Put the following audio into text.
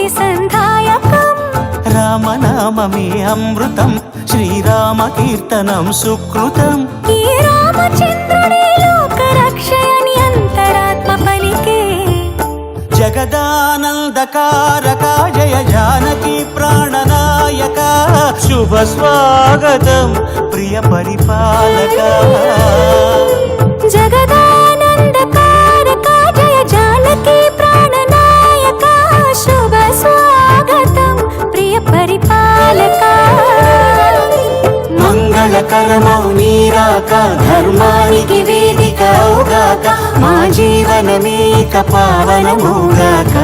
ముక్తి సంధాయకం రామనామమే అమృతం శ్రీరామ కీర్తనం సుకృతం ఈ రామచంద్రుడే లోక రక్షయని అంతరాత్మ పలికే జగదానందకారక జయ జానకి ప్రాణనాయక శుభ స్వాగతం ప్రియ పరిపాలక జగదానందకారక జయ జానకి ప్రాణనాయక శుభ స్వాగతం ప్రియ పరిపాలక మంగళకరమౌ నీరాక ధర్మానికి వేదిక అవుగాక మా జీవనమేక పావనమౌగాక